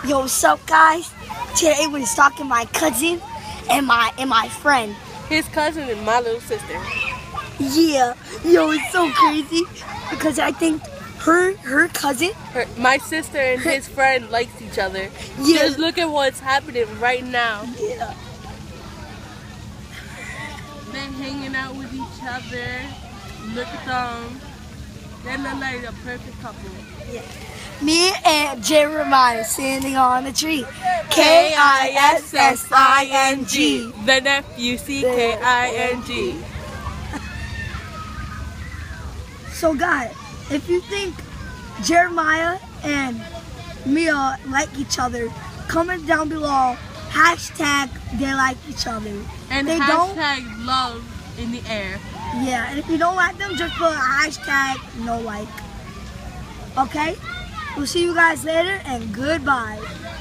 Yo, what's up, guys? Today we're stalking my cousin and my friend. His cousin and my little sister. Yeah, yo, it's so crazy because I think her cousin. My sister and his friend likes each other. Yeah. Just look at what's happening right now. Yeah. They're hanging out with each other. Look at them. They look like a perfect couple. Yeah. Me and Jeremiah standing on the tree. K-I-S-S-I-N-G. The nephew, C-K-I-N-G. So, guys, if you think Jeremiah and Mia like each other, comment down below. Hashtag they like each other. And they hashtag love in the air. Yeah, and if you don't like them, just put a hashtag no like. Okay? We'll see you guys later, and goodbye.